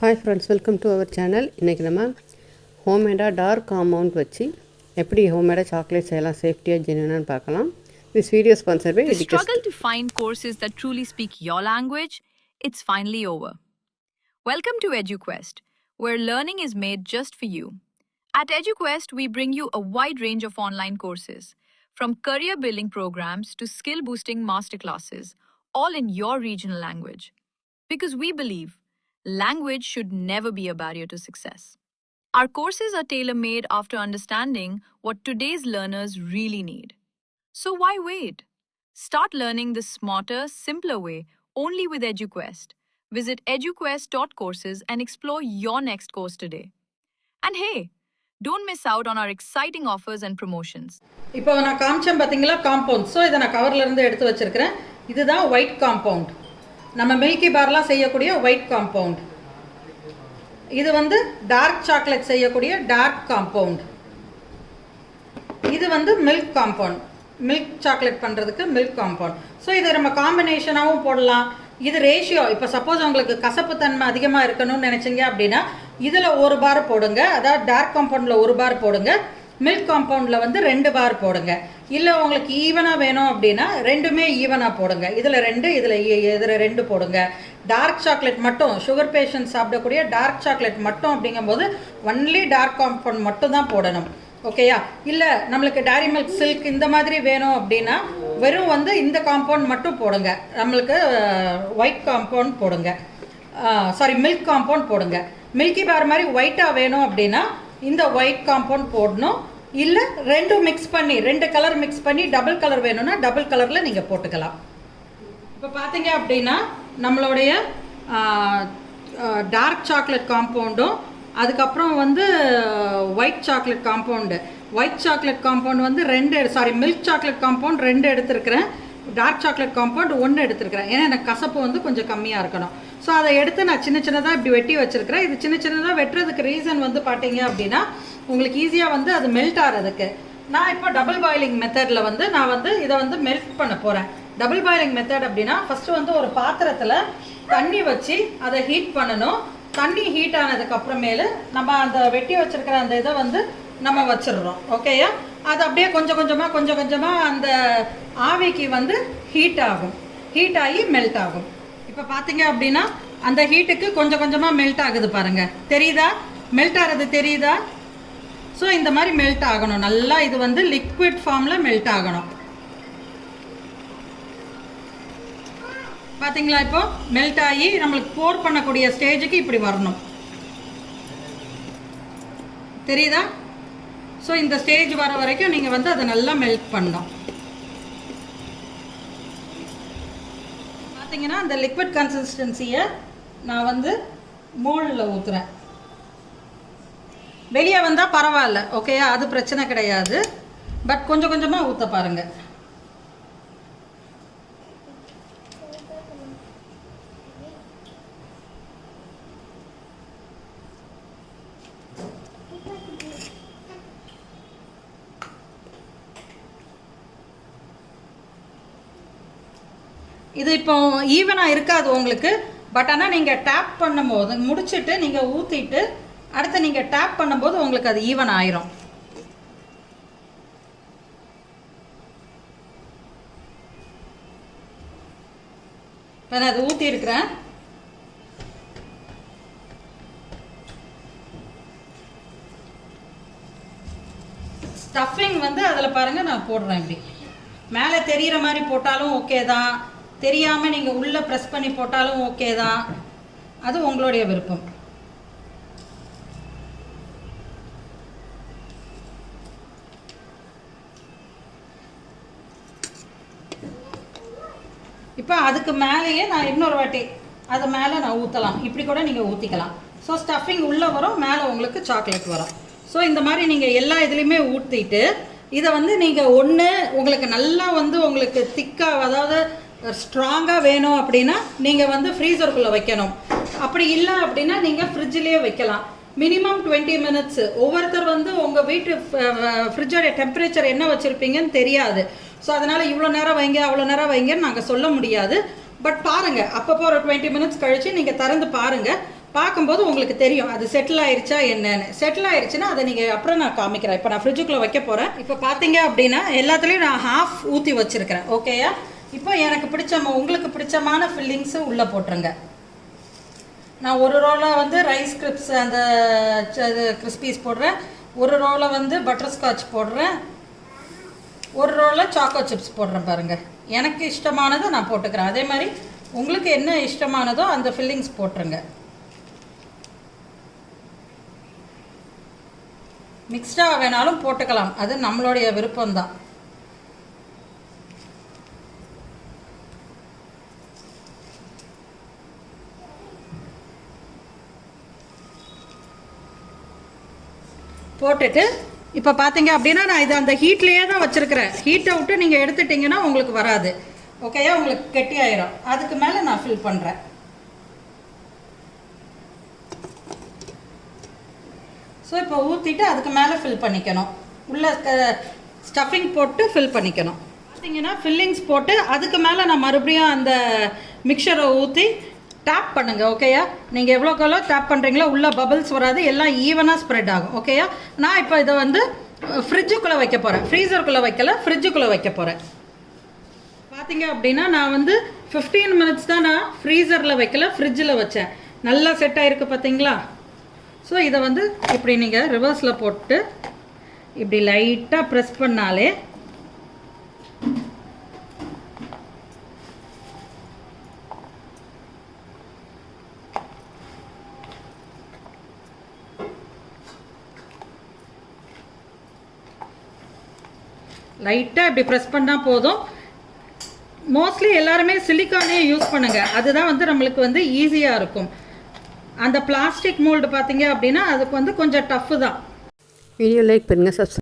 Hi friends, welcome to our channel. இன்னைக்கு நம்ம ஹோம்மேடா dark compound வச்சு எப்படி ஹோம்மேடா சாக்லேட் செய்யலாம் சேஃப்டியா ஜென்யூனான்னு பார்க்கலாம். This video is sponsored by The struggle to find courses that truly speak your language, it's finally over. Welcome to EduQuest, where learning is made just for you. At EduQuest, we bring you a wide range of online courses, from career building programs to skill boosting masterclasses, all in your regional language. Because we believe language should never be a barrier to success. Our courses are tailor-made after understanding what today's learners really need. So why wait? Start learning the smarter, simpler way only with EduQuest. Visit eduquest.courses and explore your next course today. And hey, don't miss out on our exciting offers and promotions. இப்போ நான் காமிச்சேன் பார்த்தீங்களா compound. So இதை நான் கவர்ல இருந்து எடுத்து வச்சிருக்கிறேன். இதுதான் ஒயிட் காம்பவுண்ட். நம்ம மில்கி பார்லாம் செய்யக்கூடிய ஒயிட் காம்பவுண்ட். இது வந்து டார்க் சாக்லேட் செய்யக்கூடிய டார்க் காம்பவுண்ட். இது வந்து மில்க் காம்பவுண்ட். மில்க் சாக்லேட் பண்ணுறதுக்கு மில்க் காம்பவுண்ட். ஸோ இது நம்ம காம்பினேஷனாகவும் போடலாம். இது ரேஷியோ. இப்போ சப்போஸ் உங்களுக்கு கசப்பு தன்மை அதிகமாக இருக்கணும்னு நினச்சிங்க அப்படின்னா இதில் 1 பார் போடுங்க. அதாவது டார்க் காம்பவுண்டில் 1 பார் போடுங்க, மில்க் காம்பவுண்டில் வந்து 2 பார் போடுங்க. இல்லை உங்களுக்கு ஈவனாக வேணும் அப்படின்னா ரெண்டுமே ஈவனாக போடுங்க. இதில் 2, இதில் 2 போடுங்க. டார்க் சாக்லேட் மட்டும், சுகர் பேஷண்ட் சாப்பிடக்கூடிய டார்க் சாக்லேட் மட்டும் அப்படிங்கும்போது ஒன்லி டார்க் காம்பவுண்ட் மட்டும் தான் போடணும். ஓகேயா? இல்லை நம்மளுக்கு டைரி மில்க் சில்க் இந்த மாதிரி வேணும் அப்படின்னா வெறும் வந்து இந்த காம்பவுண்ட் மட்டும் போடுங்க. நம்மளுக்கு ஒயிட் காம்பவுண்ட் போடுங்க, சாரி மில்க் காம்பவுண்ட் போடுங்க. மில்கி பார் மாதிரி ஒயிட்டாக வேணும் அப்படின்னா இந்த ஒயிட் காம்பவுண்ட் போடணும். இல்லை 2 மிக்ஸ் பண்ணி 2 கலர் மிக்ஸ் பண்ணி டபுள் கலர் வேணும்னா டபுள் கலரில் நீங்கள் போட்டுக்கலாம். இப்போ பார்த்தீங்க அப்படின்னா நம்மளுடைய டார்க் சாக்லேட் காம்பவுண்டும் அதுக்கப்புறம் வந்து white chocolate compound. White chocolate compound வந்து 2, சாரி மில்க் சாக்லேட் காம்பவுண்ட் 2 எடுத்துருக்கிறேன். டார்க் சாக்லேட் காம்பவுண்ட் 1 எடுத்துருக்கிறேன். ஏன்னா எனக்கு கசப்பு வந்து கொஞ்சம் கம்மியாக இருக்கணும். ஸோ அதை எடுத்து நான் சின்ன சின்னதாக இப்படி வெட்டி வச்சுருக்கிறேன். இது சின்ன சின்னதாக வெட்டுறதுக்கு ரீசன் வந்து பார்த்தீங்க அப்படின்னா உங்களுக்கு ஈஸியாக வந்து அது மெல்ட் ஆகிறதுக்கு. நான் இப்போ டபுள் பாயிலிங் மெத்தடில் வந்து நான் வந்து இதை வந்து மெல்ட் பண்ண போகிறேன். டபுள் பாயிலிங் மெத்தட் அப்படின்னா ஃபஸ்ட்டு வந்து ஒரு பாத்திரத்தில் தண்ணி வச்சு அதை ஹீட் பண்ணணும். தண்ணி ஹீட் ஆனதுக்கு அப்புறமேலு நம்ம அந்த வெட்டி வச்சுருக்கிற அந்த இதை வந்து நம்ம வச்சிடுறோம். ஓகேயா? அது அப்படியே கொஞ்சம் கொஞ்சமாக அந்த ஆவிக்கு வந்து ஹீட் ஆகும். ஹீட் ஆகி மெல்ட் ஆகும். இப்போ பார்த்தீங்க அப்படின்னா அந்த ஹீட்டுக்கு கொஞ்சம் கொஞ்சமாக மெல்ட் ஆகுது பாருங்கள். தெரியுதா? மெல்ட் ஆகிறது தெரியுதா? ஸோ இந்த மாதிரி மெல்ட் ஆகணும். நல்லா இது வந்து லிக்விட் ஃபார்மில் மெல்ட் ஆகணும். பார்த்தீங்களா? இப்போ மெல்ட் ஆகி நம்மளுக்கு போர் பண்ணக்கூடிய ஸ்டேஜுக்கு இப்படி வரணும். தெரியுதா? ஸோ இந்த ஸ்டேஜ் வர வரைக்கும் நீங்கள் வந்து அதை நல்லா மெல்ட் பண்ணணும். பார்த்தீங்கன்னா அந்த லிக்விட் கன்சிஸ்டன்சியை நான் வந்து மோல்டில் ஊற்றுறேன். வெளியே வந்தால் பரவாயில்ல, ஓகேயா? அது பிரச்சனை கிடையாது. பட் கொஞ்சம் கொஞ்சமாக ஊற்ற பாருங்கள். இது இப்போ ஈவனாக இருக்காது உங்களுக்கு. பட் ஆனால் நீங்கள் டேப் பண்ணும்போது முடிச்சுட்டு நீங்கள் ஊற்றிட்டு அடுத்து நீங்கள் டேப் பண்ணும்போது உங்களுக்கு அது ஈவன் ஆயிரும். இப்போ நான் அதை ஊற்றிருக்கிறேன். ஸ்டஃபிங் வந்து அதில் பாருங்கள் நான் போடுறேன். இப்படி மேலே தெரிகிற மாதிரி போட்டாலும் ஓகே தான், தெரியாமல் நீங்கள் உள்ளே ப்ரெஸ் பண்ணி போட்டாலும் ஓகே தான். அது உங்களுடைய விருப்பம். இப்போ அதுக்கு மேலேயே நான் இன்னொரு வாட்டி அது மேலே நான் ஊற்றலாம். இப்படி கூட நீங்கள் ஊற்றிக்கலாம். ஸோ ஸ்டஃபிங் உள்ளே வரும், மேலே உங்களுக்கு சாக்லேட் வரும். ஸோ இந்த மாதிரி நீங்கள் எல்லா இதுலேயுமே ஊற்றிட்டு இதை வந்து நீங்கள் ஒன்று உங்களுக்கு நல்லா வந்து உங்களுக்கு திக்காக, அதாவது ஸ்ட்ராங்காக வேணும் அப்படின்னா நீங்கள் வந்து ஃப்ரீசருக்குள்ளே வைக்கணும். அப்படி இல்லை அப்படின்னா நீங்கள் ஃப்ரிட்ஜிலே வைக்கலாம். Minimum 20 minutes. ஒவ்வொருத்தர் வந்து உங்கள் வீட்டு ஃப்ரிட்ஜோடைய டெம்பரேச்சர் என்ன வச்சுருப்பீங்கன்னு தெரியாது. ஸோ அதனால் இவ்வளோ நேரம் வைங்க அவ்வளோ நேரம் வைங்கன்னு நாங்கள் சொல்ல முடியாது. பட் பாருங்கள், அப்பப்போ ஒரு 20 மினிட்ஸ் கழித்து நீங்கள் திறந்து பாருங்கள். பார்க்கும்போது உங்களுக்கு தெரியும் அது செட்டில் ஆயிடுச்சா என்னன்னு. செட்டில் ஆயிடுச்சுன்னா அதை நீங்கள் அப்புறம் நான் காமிக்கிறேன். இப்போ நான் ஃப்ரிட்ஜுக்குள்ளே வைக்க போகிறேன். இப்போ பார்த்தீங்க அப்படின்னா எல்லாத்துலேயும் நான் ஹாஃப் ஊற்றி வச்சுருக்கிறேன். ஓகேயா? இப்போ எனக்கு உங்களுக்கு பிடிச்சமான ஃபில்லிங்ஸு உள்ளே போட்டுருங்க. நான் ஒரு ரோவில் வந்து ரைஸ் கிரிப்ஸ் அந்த கிறிஸ்பீஸ் போடுறேன், ஒரு ரோவில் வந்து பட்டர்ஸ்காட்ச் போடுறேன், ஒரு ரோவில் சாக்கோ சிப்ஸ் போடுறேன். பாருங்கள், எனக்கு இஷ்டமானதை நான் போட்டுக்கிறேன். அதே மாதிரி உங்களுக்கு என்ன இஷ்டமானதோ அந்த ஃபில்லிங்ஸ் போட்டுருங்க. மிக்ஸ்டாக வேணாலும் போட்டுக்கலாம், அது நம்மளுடைய விருப்பம்தான். போட்டுட்டு இப்போ பார்த்தீங்க அப்படின்னா நான் இது அந்த ஹீட்லேயே தான் வச்சுருக்கிறேன். ஹீட்டை விட்டு நீங்கள் எடுத்துட்டிங்கன்னா உங்களுக்கு வராது. ஓகேயா? உங்களுக்கு கெட்டி ஆயிரும். அதுக்கு மேலே நான் ஃபில் பண்ணுறேன். ஸோ இப்போ ஊற்றிட்டு அதுக்கு மேலே ஃபில் பண்ணிக்கணும். உள்ள ஸ்டஃபிங் போட்டு ஃபில் பண்ணிக்கணும். பார்த்தீங்கன்னா ஃபில்லிங்ஸ் போட்டு அதுக்கு மேலே நான் மறுபடியும் அந்த மிக்சரை ஊற்றி டேப் பண்ணுங்கள். ஓகேயா? நீங்கள் எவ்வளோக்கெவ்வளோ டேப் பண்ணுறீங்களோ உள்ளே பபிள்ஸ் வராது, எல்லாம் ஈவனாக ஸ்ப்ரெட் ஆகும். ஓகேயா? நான் இப்போ இதை வந்து ஃப்ரிட்ஜுக்குள்ளே வைக்க போகிறேன். ஃப்ரீசருக்குள்ளே வைக்கல, ஃப்ரிட்ஜுக்குள்ளே வைக்க போகிறேன். பார்த்தீங்க அப்படின்னா நான் வந்து 15 மினிட்ஸ் தான் நான் ஃப்ரீசரில் வைக்கல, ஃப்ரிட்ஜில் வச்சேன். நல்லா செட் ஆகிருக்கு பார்த்தீங்களா? ஸோ இதை வந்து இப்படி நீங்கள் ரிவர்ஸில் போட்டு இப்படி லைட்டாக ப்ரெஸ் பண்ணாலே லைட்டாக இப்படி ப்ரெஸ் பண்ணால் போதும். மோஸ்ட்லி எல்லாருமே சிலிக்கானே யூஸ் பண்ணுங்கள், அதுதான் வந்து நம்மளுக்கு வந்து ஈஸியாக இருக்கும். அந்த பிளாஸ்டிக் மோல்டு பார்த்தீங்க அப்படின்னா அதுக்கு வந்து கொஞ்சம் டஃப்பு தான். வீடியோ லைக் பண்ணுங்கள், சப்ஸ்கிரைப்